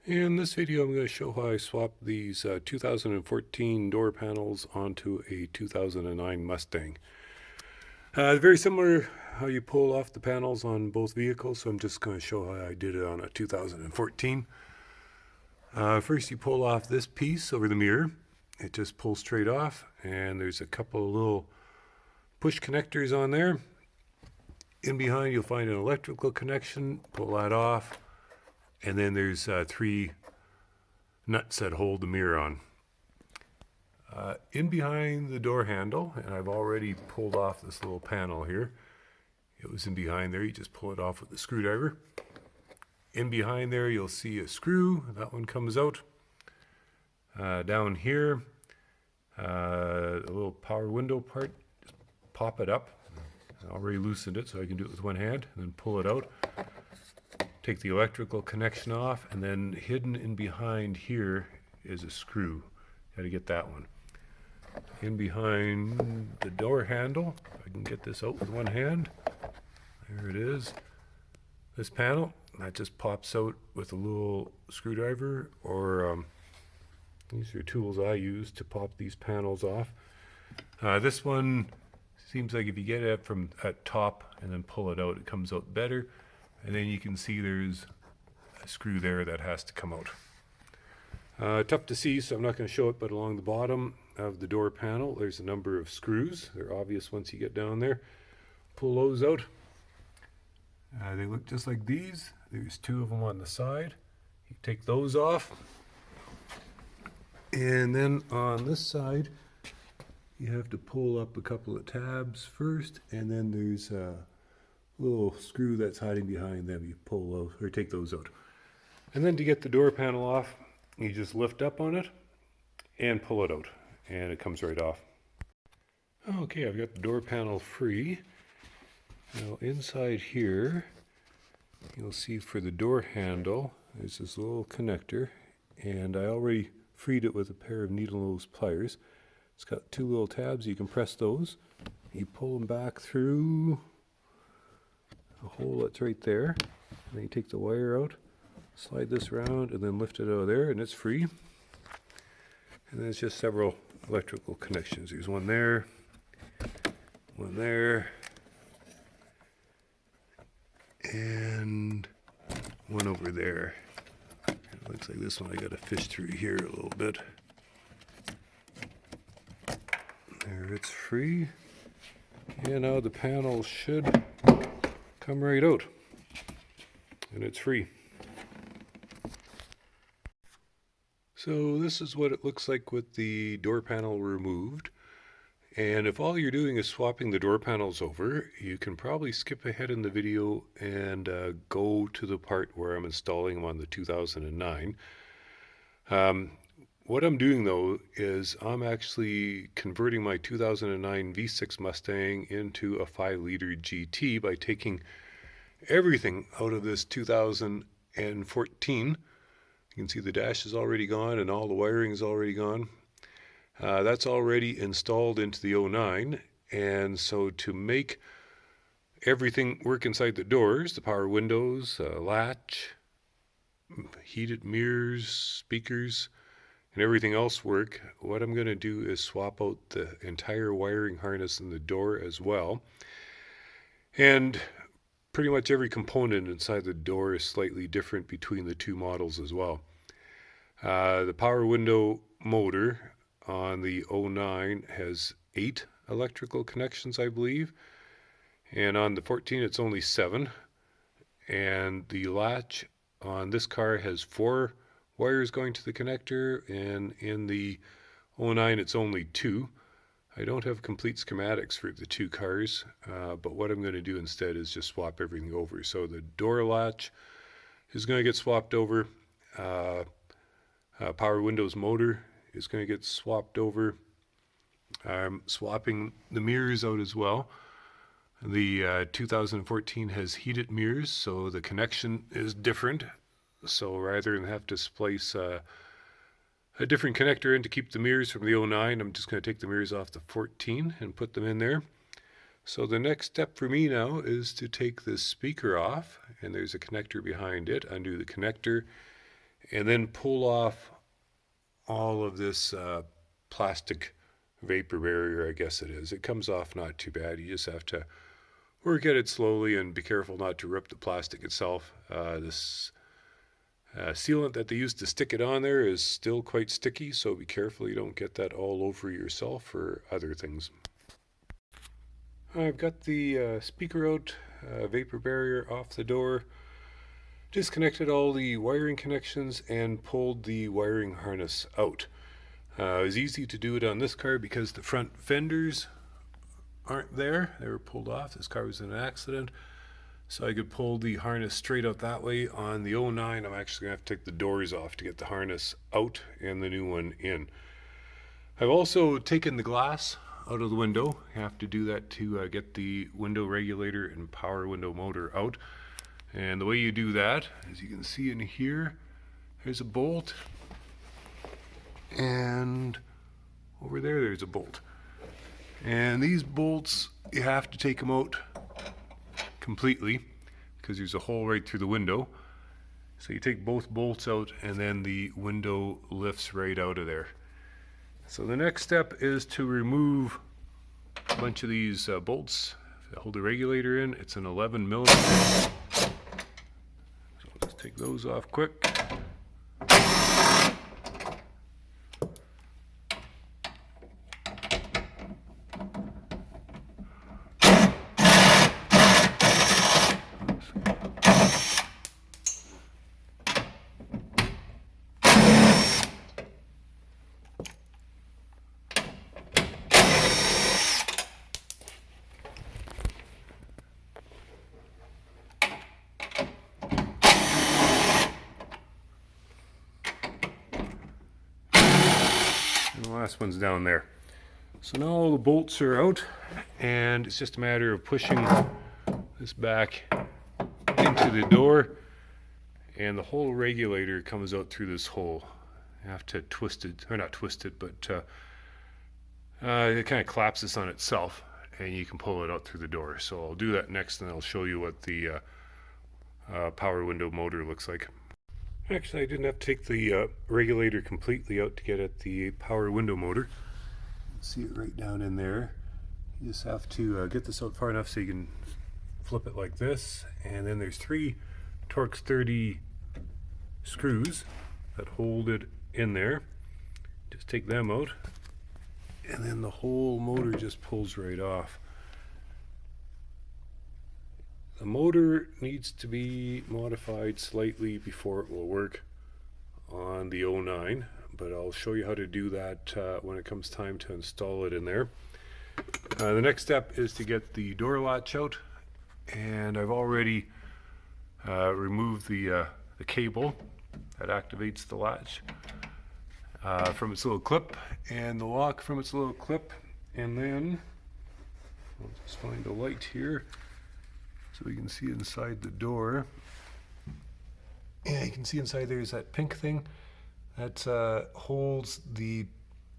In this video, I'm going to show how I swapped these 2014 door panels onto a 2009 Mustang. Very similar how you pull off the panels on both vehicles, so I'm just going to show how I did it on a 2014. First, you pull off this piece over the mirror. It just pulls straight off, and there's a couple of little push connectors on there. In behind, you'll find an electrical connection. Pull that off. And then there's three nuts that hold the mirror on. In behind the door handle, and I've already pulled off this little panel here. It was in behind there, you just pull it off with a screwdriver. In behind there, you'll see a screw, that one comes out. Down here, a little power window part, just pop it up. I already loosened it so I can do it with one hand, and then pull it out. Take the electrical connection off, and then hidden in behind here is a screw. Got to get that one. In behind the door handle, if I can get this out with one hand. There it is. This panel, that just pops out with a little screwdriver, or these are tools I use to pop these panels off. This one seems like if you get it from at top and then pull it out, it comes out better. And then you can see there's a screw there that has to come out. Tough to see, so I'm not going to show it, but along the bottom of the door panel, there's a number of screws. They're obvious once you get down there. Pull those out. They look just like these. There's two of them on the side. You take those off. And then on this side, you have to pull up a couple of tabs first, and then there's little screw that's hiding behind them. You pull those or take those out. And then to get the door panel off, you just lift up on it and pull it out, and it comes right off. Okay, I've got the door panel free. Now inside here, you'll see for the door handle, there's this little connector, and I already freed it with a pair of needle nose pliers. It's got two little tabs. You can press those. You pull them back through a hole that's right there, and then you take the wire out, slide this around, and then lift it out of there, and it's free. And then it's just several electrical connections. There's one there, and one over there. It looks like this one I got to fish through here a little bit. There, it's free. And now the panel should come right out, and it's free. So this is what it looks like with the door panel removed. And if all you're doing is swapping the door panels over, you can probably skip ahead in the video and go to the part where I'm installing them on the 2009. What I'm doing though is I'm actually converting my 2009 V6 Mustang into a 5-liter GT by taking everything out of this 2014. You can see the dash is already gone and all the wiring is already gone. That's already installed into the 09, and so to make everything work inside the doors, the power windows, latch, heated mirrors, speakers, and everything else work, what I'm going to do is swap out the entire wiring harness in the door as well. And pretty much every component inside the door is slightly different between the two models as well. The power window motor on the 09 has 8 electrical connections, I believe. And on the 14 it's only 7. And the latch on this car has 4 wires going to the connector, and in the 09 it's only 2. I don't have complete schematics for the two cars, but what I'm going to do instead is just swap everything over. So the door latch is going to get swapped over. Power windows motor is going to get swapped over. I'm swapping the mirrors out as well. The 2014 has heated mirrors, so the connection is different. So rather than have to splice a different connector in to keep the mirrors from the 09, I'm just going to take the mirrors off the 14 and put them in there. So the next step for me now is to take this speaker off, and there's a connector behind it. Undo the connector, and then pull off all of this plastic vapor barrier, I guess it is. It comes off not too bad. You just have to work at it slowly and be careful not to rip the plastic itself. This sealant that they use to stick it on there is still quite sticky, so be careful you don't get that all over yourself or other things. I've got the speaker out, vapor barrier off the door, disconnected all the wiring connections and pulled the wiring harness out. It was easy to do it on this car because the front fenders aren't there. They were pulled off. This car was in an accident. So I could pull the harness straight out that way. On the 09, I'm actually going to have to take the doors off to get the harness out and the new one in. I've also taken the glass out of the window. You have to do that to get the window regulator and power window motor out. And the way you do that, as you can see in here, there's a bolt. And over there, there's a bolt. And these bolts, you have to take them out completely because there's a hole right through the window. So you take both bolts out and then the window lifts right out of there. So the next step is to remove a bunch of these bolts that hold the regulator in. It's an 11 millimeter. So I'll just take those off quick. And the last one's down there. So now all the bolts are out and it's just a matter of pushing this back into the door and the whole regulator comes out through this hole. You have to twist it, or not twist it, but it kind of collapses on itself and you can pull it out through the door. So I'll do that next and I'll show you what the power window motor looks like. Actually, I didn't have to take the regulator completely out to get at the power window motor. See it right down in there. You just have to get this out far enough so you can flip it like this. And then there's 3 Torx 30 screws that hold it in there. Just take them out. And then the whole motor just pulls right off. The motor needs to be modified slightly before it will work on the 09, but I'll show you how to do that when it comes time to install it in there. The next step is to get the door latch out, and I've already removed the cable that activates the latch from its little clip and the lock from its little clip, and then I'll just find a light here so we can see inside the door. Yeah, you can see inside there's that pink thing that holds the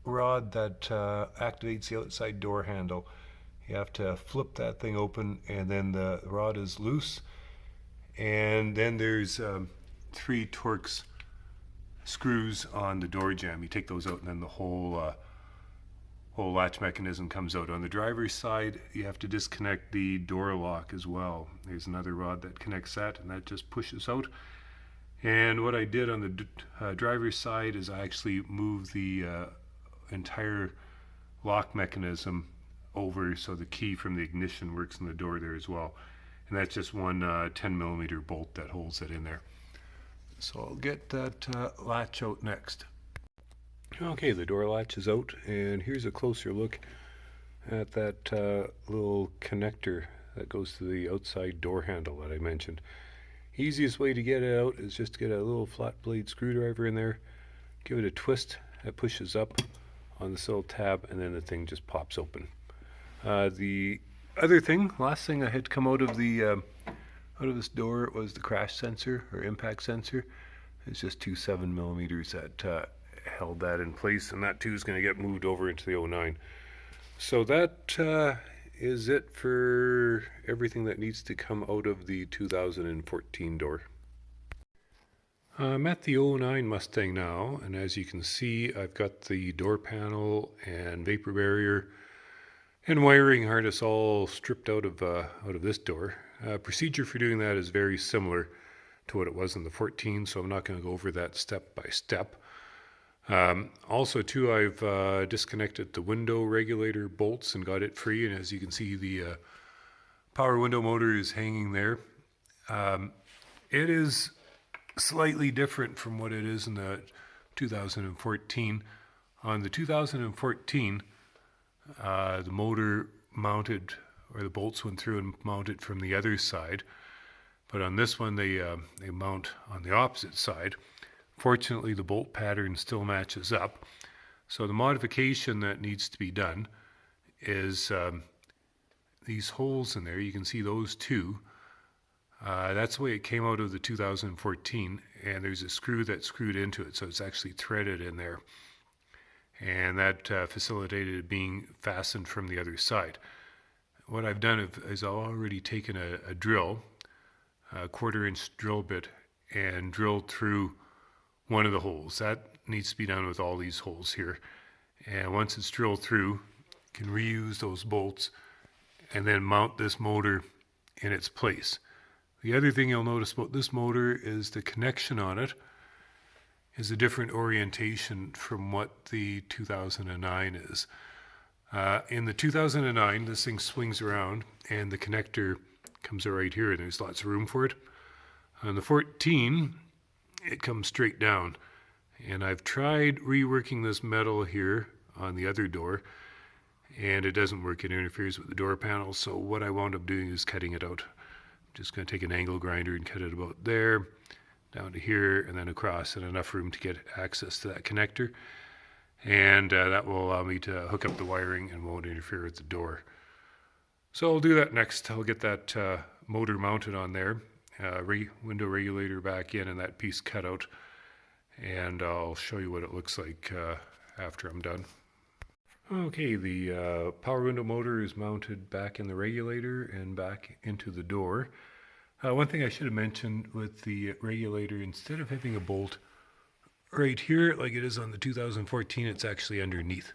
rod that activates the outside door handle. You have to flip that thing open and then the rod is loose. And then there's 3 Torx screws on the door jamb. You take those out and then the whole latch mechanism comes out. On the driver's side, you have to disconnect the door lock as well. There's another rod that connects that and that just pushes out. And what I did on the driver's side is I actually moved the entire lock mechanism over so the key from the ignition works in the door there as well. And that's just one 10 millimeter bolt that holds it in there. So I'll get that latch out next. Okay, the door latch is out, and here's a closer look at that little connector that goes to the outside door handle that I mentioned. Easiest way to get it out is just to get a little flat blade screwdriver in there, give it a twist, that pushes up on this little tab, and then the thing just pops open. The other thing, last thing I had come out of this door was the crash sensor or impact sensor. It's just 2 7 millimeters that held that in place, and that too is going to get moved over into the 09. So that is it for everything that needs to come out of the 2014 door. I'm at the '09 Mustang now, and as you can see, I've got the door panel and vapor barrier and wiring harness all stripped out of this door. Procedure for doing that is very similar to what it was in the 14, so I'm not going to go over that step by step. Also, too, I've disconnected the window regulator bolts and got it free, and as you can see, the power window motor is hanging there. It is slightly different from what it is in the 2014. On the 2014, the motor mounted, or the bolts went through and mounted from the other side, but on this one they mount on the opposite side. Fortunately, the bolt pattern still matches up. So the modification that needs to be done is these holes in there. You can see those two. That's the way it came out of the 2014, and there's a screw that's screwed into it, so it's actually threaded in there. And that facilitated it being fastened from the other side. What I've done is I've already taken a drill, a 1/4-inch drill bit, and drilled through one of the holes. That needs to be done with all these holes here. And once it's drilled through, you can reuse those bolts and then mount this motor in its place. The other thing you'll notice about this motor is the connection on it is a different orientation from what the 2009 is. In the 2009, this thing swings around and the connector comes right here, and there's lots of room for it. On the 14, it comes straight down. And I've tried reworking this metal here on the other door, and it doesn't work. It interferes with the door panel. So what I wound up doing is cutting it out. I'm just going to take an angle grinder and cut it about there, down to here, and then across, and enough room to get access to that connector. And that will allow me to hook up the wiring and won't interfere with the door. So I'll do that next. I'll get that motor mounted on there, window regulator back in, and that piece cut out, and I'll show you what it looks like after I'm done. Okay, the power window motor is mounted back in the regulator and back into the door. One thing I should have mentioned with the regulator, instead of having a bolt right here like it is on the 2014, it's actually underneath,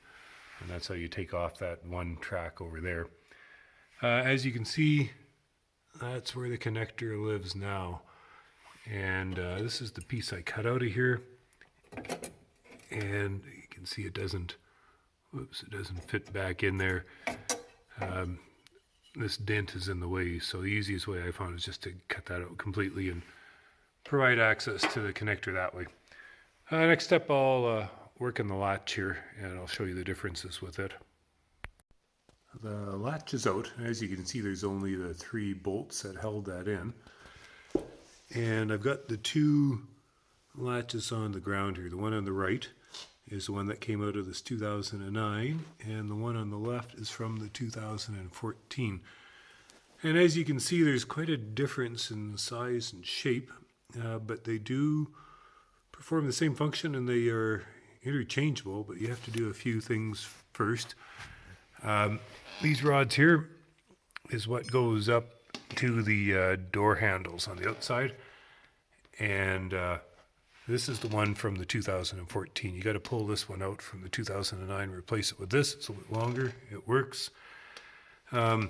and that's how you take off that one track over there. As you can see, that's where the connector lives now, and this is the piece I cut out of here, and you can see it doesn't fit back in there. This dent is in the way, so the easiest way I found is just to cut that out completely and provide access to the connector that way. Next step, I'll work on the latch here, and I'll show you the differences with it. The latch is out. As you can see, there's only the 3 bolts that held that in. And I've got the 2 latches on the ground here. The one on the right is the one that came out of this 2009, and the one on the left is from the 2014. And as you can see, there's quite a difference in size and shape, but they do perform the same function, and they are interchangeable, but you have to do a few things first. These rods here is what goes up to the door handles on the outside, and this is the one from the 2014. You got to pull this one out from the 2009, replace it with this. It's a little bit longer. It works. The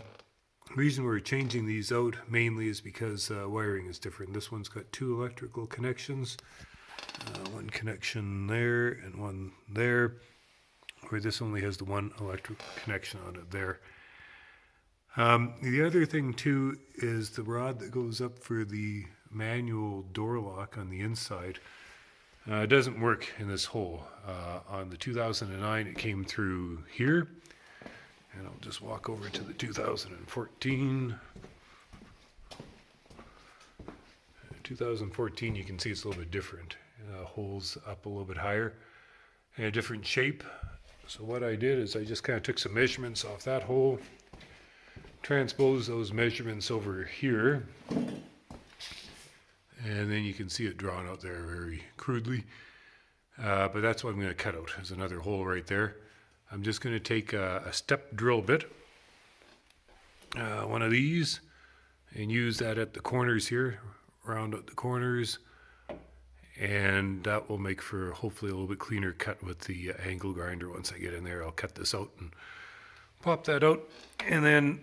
reason we're changing these out mainly is because wiring is different. This one's got 2 electrical connections, one connection there and one there, where this only has the 1 electrical connection on it there. The other thing too is the rod that goes up for the manual door lock on the inside. It doesn't work in this hole. On the 2009, it came through here, and I'll just walk over to the 2014. 2014, you can see it's a little bit different. Holes up a little bit higher and a different shape. So what I did is I just kind of took some measurements off that hole, transposed those measurements over here, and then you can see it drawn out there very crudely. But that's what I'm going to cut out. There's another hole right there. I'm just going to take a step drill bit, one of these, and use that at the corners here, round out the corners, and that will make for hopefully a little bit cleaner cut with the angle grinder. Once I get in there, I'll cut this out and pop that out, and then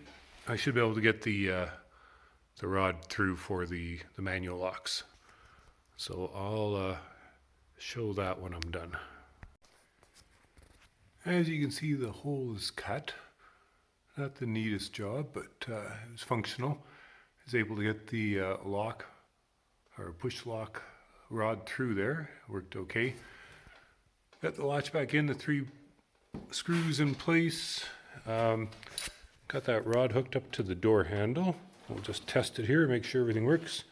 I should be able to get the rod through for the manual locks. So I'll show that when I'm done. As you can see, the hole is cut. Not the neatest job, but it was functional. I was able to get the lock or push lock rod through there. Worked okay. Got the latch back in, the 3 screws in place. Got that rod hooked up to the door handle. We'll just test it here, make sure everything works.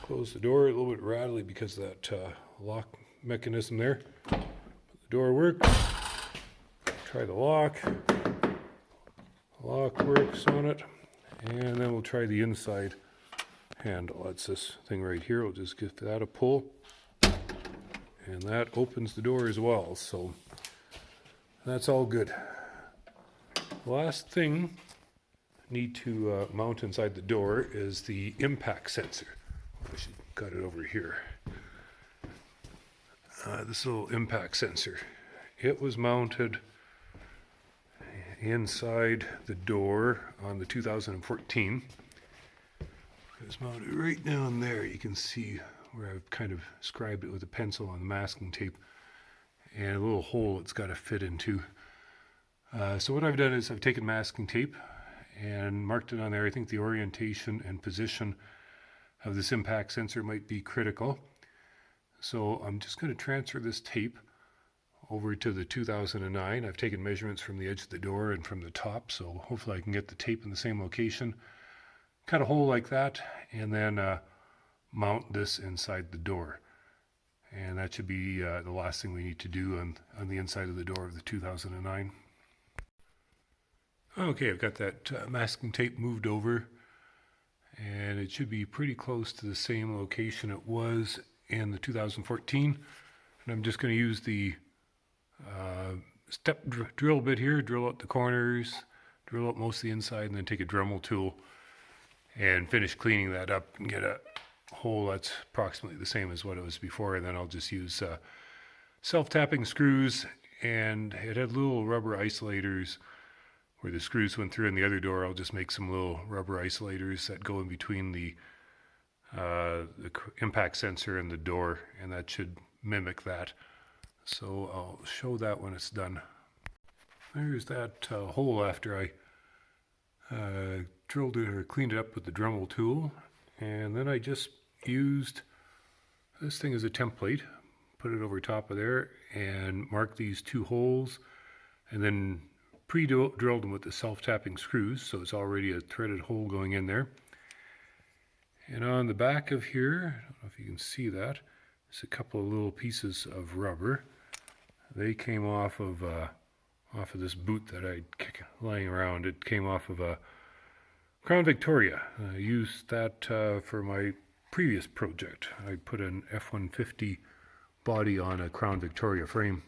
Close the door, a little bit rattly because of that lock mechanism there. But the door works. Try the lock. Lock works on it. And then we'll try the inside handle. That's this thing right here. We'll just give that a pull. And that opens the door as well. So that's all good. Last thing I need to mount inside the door is the impact sensor. I should cut it over here. This little impact sensor. It was mounted inside the door on the 2014. It was mounted right down there. You can see where I've kind of scribed it with a pencil on the masking tape, and a little hole it's got to fit into. So what I've done is I've taken masking tape and marked it on there. I think the orientation and position of this impact sensor might be critical. So I'm just going to transfer this tape over to the 2009. I've taken measurements from the edge of the door and from the top, so hopefully I can get the tape in the same location. Cut a hole like that, and then mount this inside the door. And that should be the last thing we need to do on the inside of the door of the 2009. Okay, I've got that masking tape moved over, and it should be pretty close to the same location it was in the 2014. And I'm just going to use the step drill bit here, drill out the corners, drill out most of the inside, and then take a Dremel tool and finish cleaning that up and get a hole that's approximately the same as what it was before. And then I'll just use self-tapping screws, and it had little rubber isolators where the screws went through. In the other door, I'll just make some little rubber isolators that go in between the impact sensor and the door, and that should mimic that. So I'll show that when it's done. There's that hole after I drilled it or cleaned it up with the Dremel tool. And then I just used this thing as a template, put it over top of there, and marked these 2 holes, and then pre-drilled them with the self-tapping screws, so it's already a threaded hole going in there. And on the back of here, I don't know if you can see that, there's a couple of little pieces of rubber. They came off of this boot that I'd lying around. It came off of a Crown Victoria. I used that for my previous project. I put an F-150 body on a Crown Victoria frame.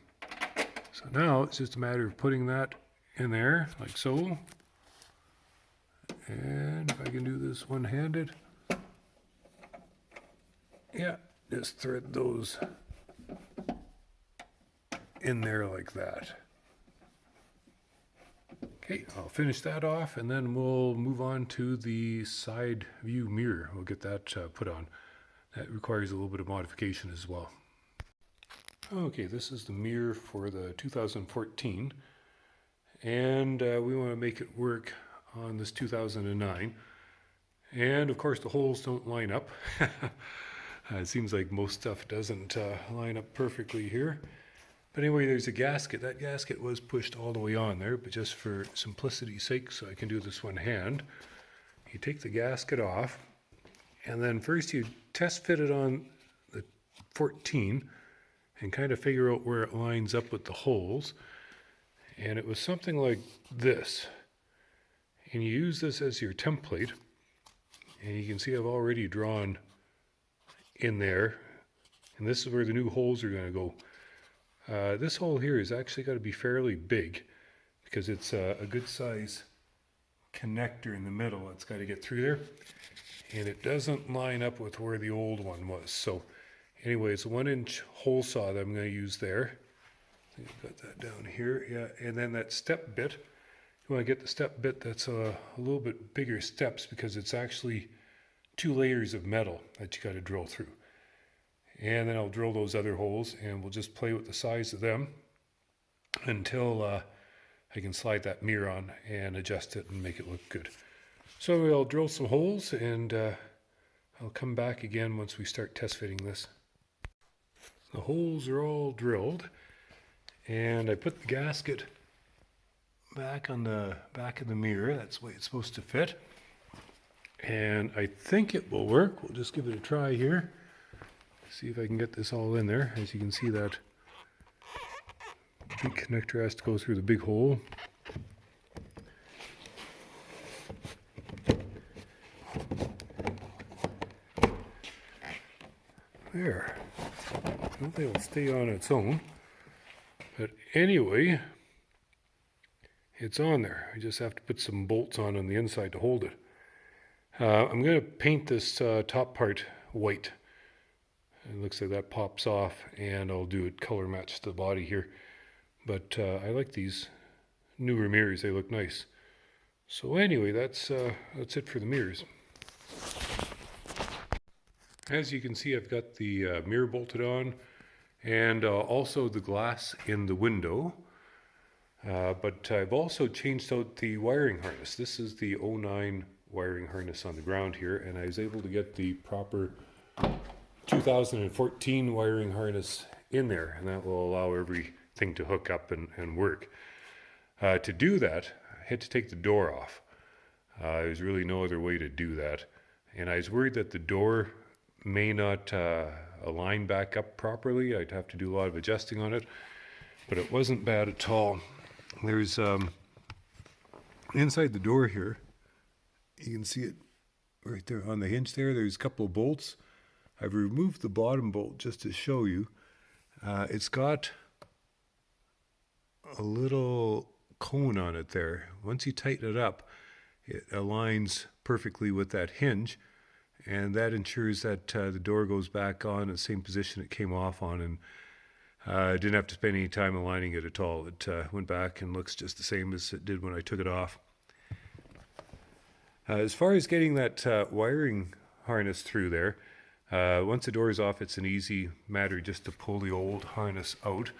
So now it's just a matter of putting that in there, like so. And if I can do this one-handed, yeah, just thread those in there like that. Okay, I'll finish that off, and then we'll move on to the side view mirror. We'll get that put on. That requires a little bit of modification as well. Okay, this is the mirror for the 2014, and we want to make it work on this 2009. And of course the holes don't line up. It seems like most stuff doesn't line up perfectly here. But anyway, there's a gasket. That gasket was pushed all the way on there, but just for simplicity's sake, so I can do this one hand, you take the gasket off, and then first you test fit it on the 14 and kind of figure out where it lines up with the holes. And it was something like this. And you use this as your template, and you can see I've already drawn in there, and this is where the new holes are going to go. This hole here is actually got to be fairly big because it's a good size connector in the middle. It's got to get through there, and it doesn't line up with where the old one was. So Anyway, it's a 1-inch hole saw that I'm going to use there. I think I've got that down here. Yeah, and then that step bit. You want to get the step bit that's a little bit bigger steps because it's actually 2 layers of metal that you got to drill through. And then I'll drill those other holes and we'll just play with the size of them until I can slide that mirror on and adjust it and make it look good. So I'll drill some holes and I'll come back again once we start test fitting this. The holes are all drilled and I put the gasket back on the back of the mirror. That's the way it's supposed to fit. And I think it will work. We'll just give it a try here. See if I can get this all in there. As you can see, that big connector has to go through the big hole. There. I don't think it'll stay on its own. But anyway, it's on there. I just have to put some bolts on the inside to hold it. I'm going to paint this top part white. It looks like that pops off, and I'll do it color match to the body here. But I like these newer mirrors. They look nice. So anyway, that's it for the mirrors. As you can see, I've got the mirror bolted on and also the glass in the window. But I've also changed out the wiring harness. This is the 09 wiring harness on the ground here, and I was able to get the proper 2014 wiring harness in there, and that will allow everything to hook up and work. To do that, I had to take the door off. There's really no other way to do that, and I was worried that the door may not align back up properly. I'd have to do a lot of adjusting on it, but it wasn't bad at all. There's inside the door here, you can see it right there on the hinge there. There's a couple of bolts. I've removed the bottom bolt just to show you. It's got a little cone on it there. Once you tighten it up, it aligns perfectly with that hinge, and that ensures that the door goes back on in the same position it came off on, and I didn't have to spend any time aligning it at all. It went back and looks just the same as it did when I took it off. As far as getting that wiring harness through there, once the door is off, it's an easy matter just to pull the old harness out.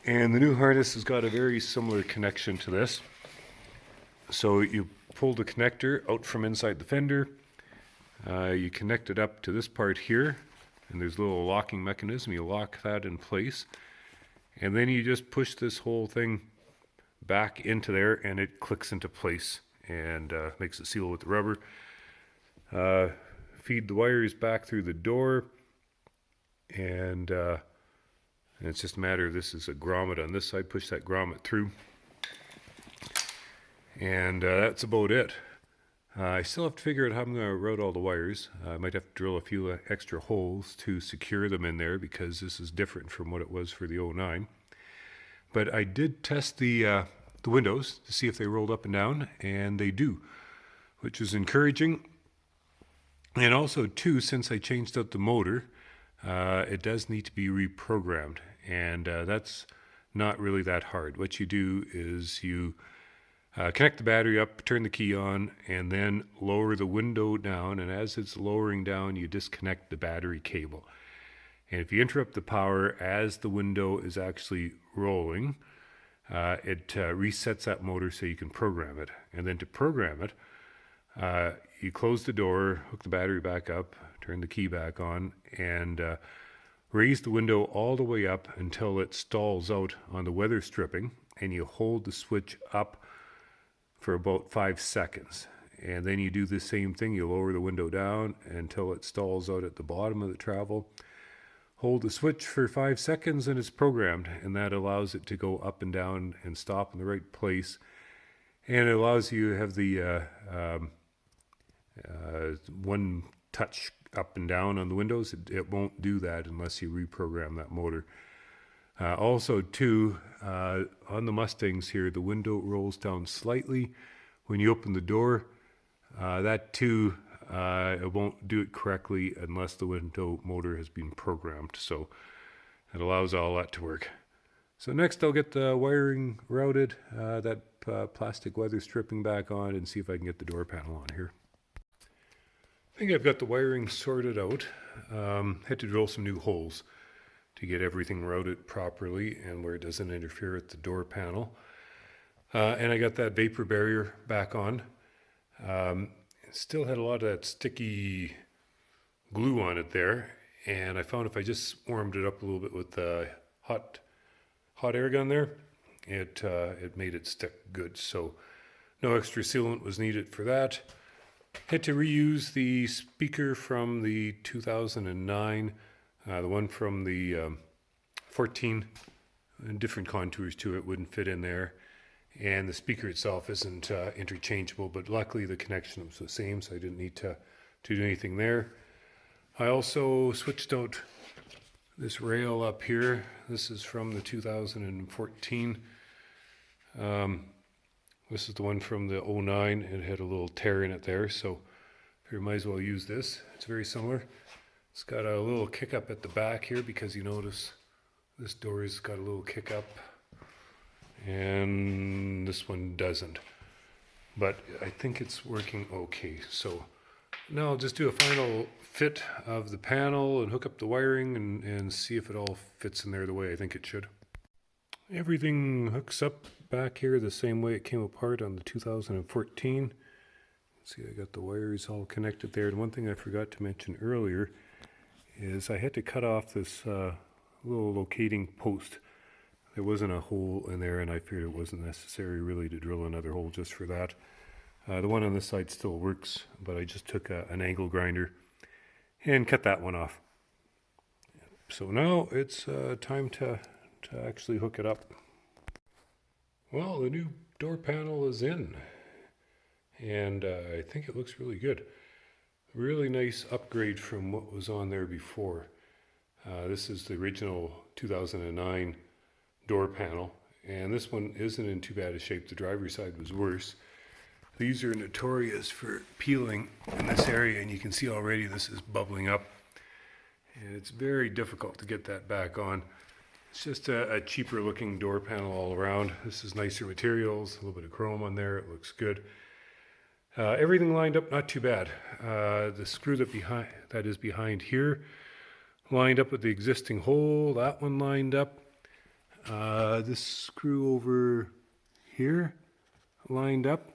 And the new harness has got a very similar connection to this. So you pull the connector out from inside the fender, you connect it up to this part here, and there's a little locking mechanism. You lock that in place, and then you just push this whole thing back into there, and it clicks into place and makes it seal with the rubber. Feed the wires back through the door, and it's just a matter of, this is a grommet on this side, push that grommet through, and that's about it. I still have to figure out how I'm going to route all the wires. I might have to drill a few extra holes to secure them in there, because this is different from what it was for the 09. But I did test the windows to see if they rolled up and down, and they do, which is encouraging. And also too, since I changed out the motor, it does need to be reprogrammed, and that's not really that hard. What you do is you connect the battery up, turn the key on, and then lower the window down, and as it's lowering down, you disconnect the battery cable. And if you interrupt the power as the window is actually rolling, it resets that motor so you can program it. And then to program it, you close the door, hook the battery back up, turn the key back on, and raise the window all the way up until it stalls out on the weather stripping, and you hold the switch up for about 5 seconds. And then you do the same thing. You lower the window down until it stalls out at the bottom of the travel. Hold the switch for 5 seconds and it's programmed, and that allows it to go up and down and stop in the right place. And it allows you to have the one touch up and down on the windows. It won't do that unless you reprogram that motor. Also too, on the Mustangs here, the window rolls down slightly when you open the door. That too it won't do it correctly unless the window motor has been programmed. So it allows all that to work. So next I'll get the wiring routed, that plastic weather stripping back on, and see if I can get the door panel on here. I think I've got the wiring sorted out. Had to drill some new holes to get everything routed properly and where it doesn't interfere with the door panel. And I got that vapor barrier back on. Still had a lot of that sticky glue on it there, and I found if I just warmed it up a little bit with the hot air gun there, it made it stick good. So no extra sealant was needed for that. Had to reuse the speaker from the 2009, the one from the 14, different contours to it, wouldn't fit in there. And the speaker itself isn't interchangeable, but luckily the connection was the same, so I didn't need to do anything there. I also switched out this rail up here. This is from the 2014. This is the one from the 09. It had a little tear in it there, so you might as well use this. It's very similar. It's got a little kick up at the back here because you notice this door's got a little kick up, and this one doesn't. But I think it's working okay. So now I'll just do a final fit of the panel and hook up the wiring and see if it all fits in there the way I think it should. Everything hooks up back here the same way it came apart on the 2014. See, I got the wires all connected there. And one thing I forgot to mention earlier is I had to cut off this little locating post. There wasn't a hole in there, and I figured it wasn't necessary really to drill another hole just for that. The one on this side still works, but I just took an angle grinder and cut that one off. So now it's time to actually hook it up. Well, the new door panel is in, and I think it looks really good. Really nice upgrade from what was on there before. This is the original 2009 door panel, and this one isn't in too bad a shape. The driver's side was worse. These are notorious for peeling in this area, and you can see already this is bubbling up, and it's very difficult to get that back on. It's just a cheaper looking door panel all around. This is nicer materials, a little bit of chrome on there. It looks good. Everything lined up not too bad. The screw that is behind here lined up with the existing hole. That one lined up. This screw over here lined up.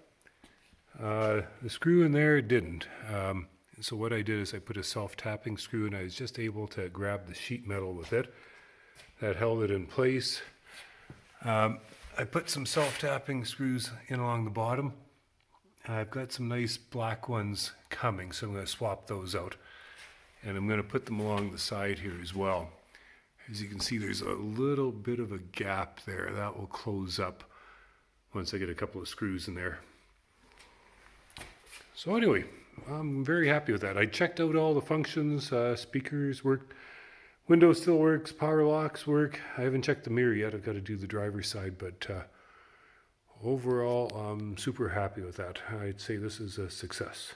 The screw in there didn't. So what I did is I put a self-tapping screw, and I was just able to grab the sheet metal with it. That held it in place. I put some self-tapping screws in along the bottom. I've got some nice black ones coming, so I'm going to swap those out. And I'm going to put them along the side here as well. As you can see, there's a little bit of a gap there. That will close up once I get a couple of screws in there. So anyway, I'm very happy with that. I checked out all the functions. Speakers work. Windows still works. Power locks work. I haven't checked the mirror yet. I've got to do the driver's side, but overall, I'm super happy with that. I'd say this is a success.